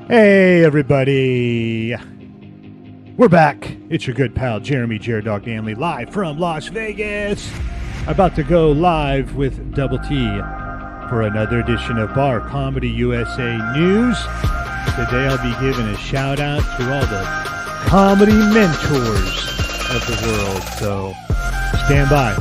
Hey, everybody. We're back. It's your good pal, Jeremy Dog Danley, live from Las Vegas. About to go live with Double T for another edition of Bar Comedy USA News. Today I'll be giving a shout out to all the comedy mentors of the world. So stand by.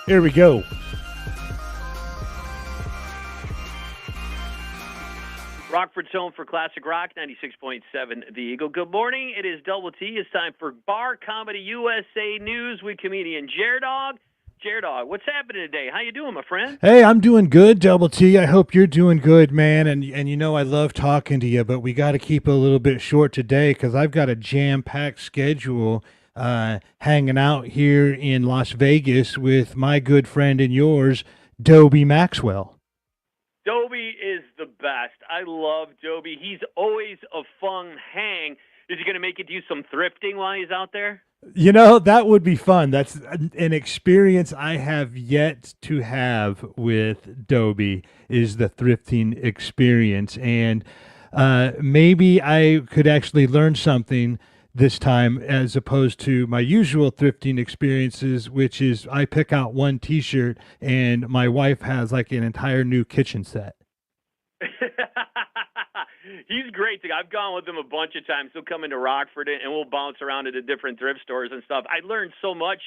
Here we go. Rockford's home for classic rock, 96.7 The Eagle. Good morning. It is Double T. It's time for Bar Comedy USA News with comedian Dog. Dog, what's happening today? How you doing, my friend? Hey, I'm doing good, Double T. I hope you're doing good, man. And you know I love talking to you, but we got to keep it a little bit short today because I've got a jam-packed schedule hanging out here in Las Vegas with my good friend and yours, Dobie Maxwell. Dobie is the best. I love Dobie. He's always a fun hang. Is he going to make you do some thrifting while he's out there? You know, that would be fun. That's an experience I have yet to have with Dobie, is the thrifting experience. And maybe I could actually learn something this time as opposed to my usual thrifting experiences, which is I pick out one t-shirt and my wife has like an entire new kitchen set. He's great. I've gone with him a bunch of times. He'll come into Rockford and we'll bounce around to the different thrift stores and stuff. I learned so much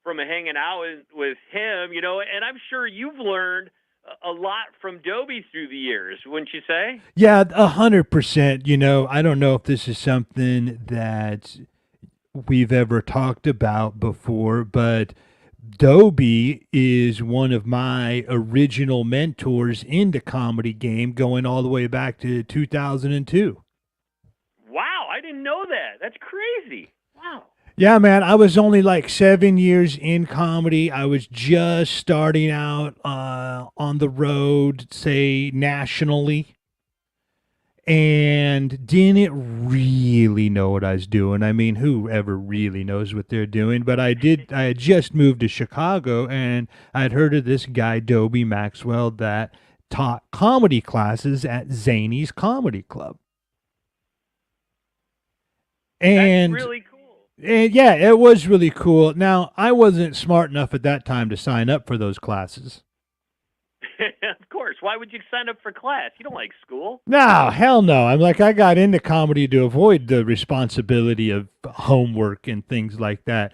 from hanging out with him, you know, and I'm sure you've learned a lot from Dobie through the years, wouldn't you say? Yeah, 100%. You know, I don't know if this is something that we've ever talked about before, but Dobie is one of my original mentors in the comedy game, going all the way back to 2002. Wow, I didn't know that. That's crazy. Wow. Yeah, man, I was only like 7 years in comedy. I was just starting out on the road, say nationally, and didn't really know what I was doing. I mean, who ever really knows what they're doing? But I did. I had just moved to Chicago, and I'd heard of this guy, Dobie Maxwell, that taught comedy classes at Zany's Comedy Club. And that's really cool. And yeah, it was really cool. Now, I wasn't smart enough at that time to sign up for those classes. Of course. Why would you sign up for class? You don't like school. No, hell no. I got into comedy to avoid the responsibility of homework and things like that.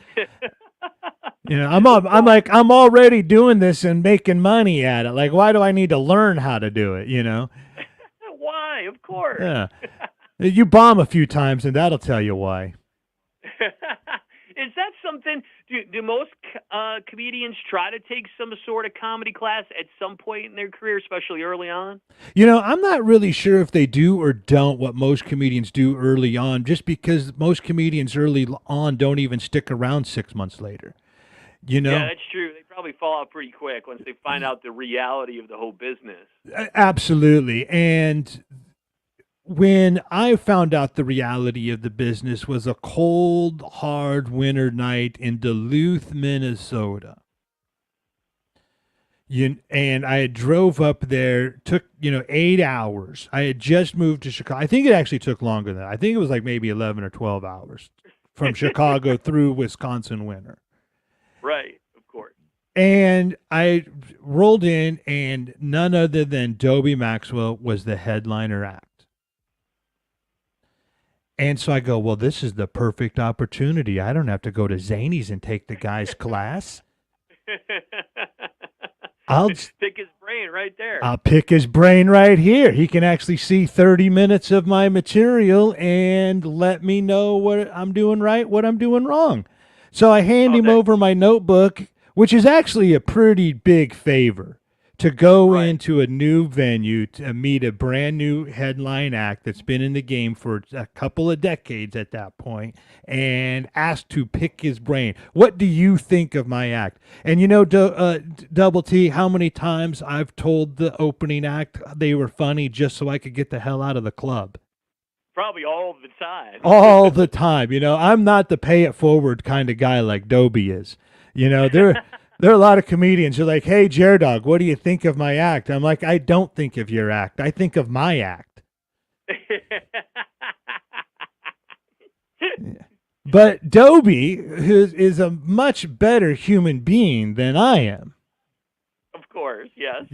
You know, I'm already doing this and making money at it. Like, why do I need to learn how to do it, you know? Why? Of course. Yeah. You bomb a few times and that'll tell you why. Is that something? Do most comedians try to take some sort of comedy class at some point in their career, especially early on? I'm not really sure if they do or don't what most comedians do early on, just because most comedians early on don't even stick around 6 months later. You Yeah, know, that's true. They probably fall out pretty quick once they find out the reality of the whole business. Absolutely. And when I found out the reality of the business was a cold, hard winter night in Duluth, Minnesota. And I had drove up there, took, 8 hours. I had just moved to Chicago. I think it actually took longer than that. I think it was like maybe 11 or 12 hours from Chicago through Wisconsin winter. Right, of course. And I rolled in, and none other than Dobie Maxwell was the headliner act. And so I go, well, this is the perfect opportunity. I don't have to go to Zany's and take the guy's class. I'll pick his brain right there. I'll pick his brain right here. He can actually see 30 minutes of my material and let me know what I'm doing right, what I'm doing wrong. So I hand him over my notebook, which is actually a pretty big favor, to go into a new venue to meet a brand new headline act that's been in the game for a couple of decades at that point, and ask to pick his brain. What do you think of my act? And Double T, how many times I've told the opening act they were funny just so I could get the hell out of the club? Probably all the time. All the time. I'm not the pay it forward kind of guy like Dobie is. There are a lot of comedians who are like, hey, Dog, what do you think of my act? I'm like, I don't think of your act. I think of my act. Yeah. But Dobie is a much better human being than I am. Of course, yes.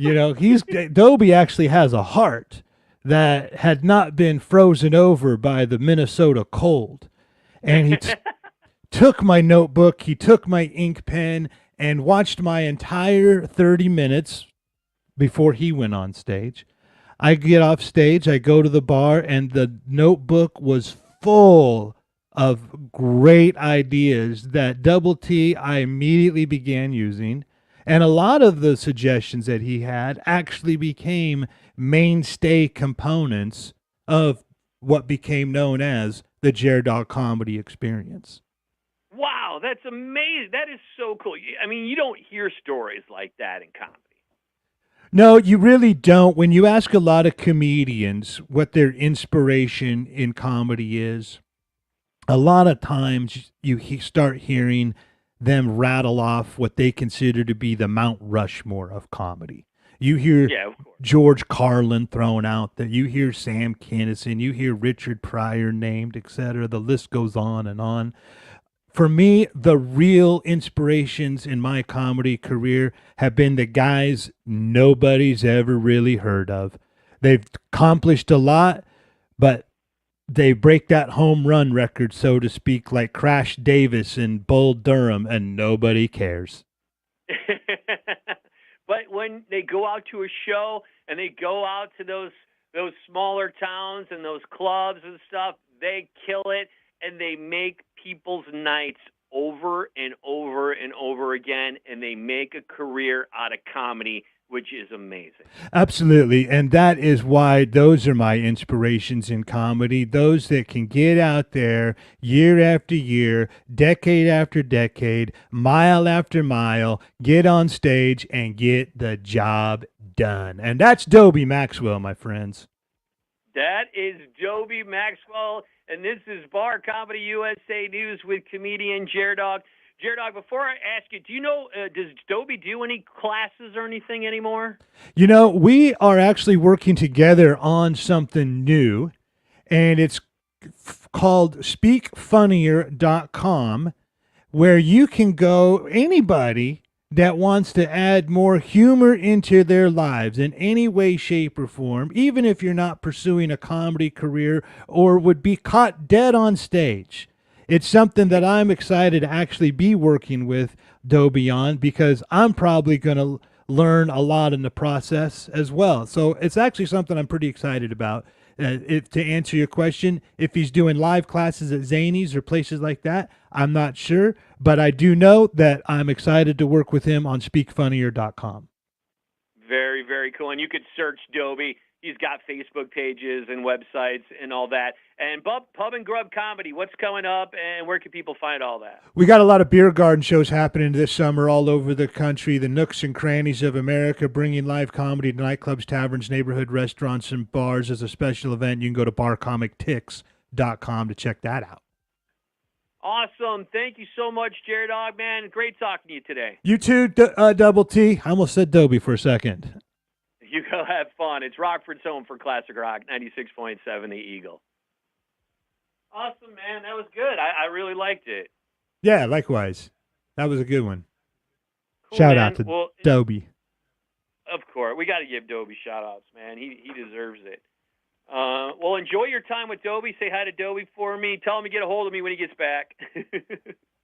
Dobie actually has a heart that had not been frozen over by the Minnesota cold. And he took my notebook, he took my ink pen, and watched my entire 30 minutes before he went on stage. I get off stage, I go to the bar, and the notebook was full of great ideas that Double T I immediately began using. And a lot of the suggestions that he had actually became mainstay components of what became known as the Dog Comedy Experience. Wow, that's amazing. That is so cool. I mean, you don't hear stories like that in comedy. No, you really don't. When you ask a lot of comedians what their inspiration in comedy is, a lot of times you start hearing them rattle off what they consider to be the Mount Rushmore of comedy. You hear George Carlin thrown out there. You hear Sam Kinison. You hear Richard Pryor named, etc. The list goes on and on. For me, the real inspirations in my comedy career have been the guys nobody's ever really heard of. They've accomplished a lot, but they break that home run record, so to speak, like Crash Davis and Bull Durham, and nobody cares. But when they go out to a show and they go out to those smaller towns and those clubs and stuff, they kill it, and they make people's nights over and over and over again, and they make a career out of comedy, which is amazing. Absolutely. And that is why those are my inspirations in comedy. Those that can get out there year after year, decade after decade, mile after mile, get on stage and get the job done. And that's Dobie Maxwell, my friends. That is Dobie Maxwell, and this is Bar Comedy USA News with comedian Dog. Dog, before I ask you, do you know, does Dobie do any classes or anything anymore? We are actually working together on something new, and it's called speakfunnier.com, where you can go, anybody that wants to add more humor into their lives in any way, shape, or form, even if you're not pursuing a comedy career or would be caught dead on stage. It's something that I'm excited to actually be working with Dobie on, because I'm probably going to learn a lot in the process as well. So it's actually something I'm pretty excited about. If to answer your question, if he's doing live classes at Zany's or places like that, I'm not sure, but I do know that I'm excited to work with him on SpeakFunnier.com. Very, very cool. And you could search Dobie. He's got Facebook pages and websites and all that. And Pub and Grub Comedy, what's coming up and where can people find all that? We got a lot of beer garden shows happening this summer all over the country. The nooks and crannies of America, bringing live comedy to nightclubs, taverns, neighborhood restaurants, and bars as a special event. You can go to barcomictix.com to check that out. Awesome. Thank you so much, Jared Dog, man. Great talking to you today. You too, Double T. I almost said Dobie for a second. You go have fun. It's Rockford's home for Classic Rock, 96.7 The Eagle. Awesome, man. That was good. I really liked it. Yeah, likewise. That was a good one. Cool, Shout man. out to Well, Dobie. of course. We got to give Dobie shout-outs, man. He deserves it. Well, enjoy your time with Dobie. Say hi to Dobie for me. Tell him to get a hold of me when he gets back.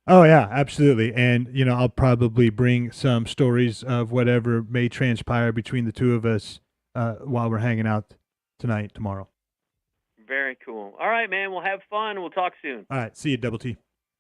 Oh, yeah, absolutely. And, I'll probably bring some stories of whatever may transpire between the two of us while we're hanging out tomorrow. Very cool. All right, man. We'll have fun. We'll talk soon. All right. See you, Double T.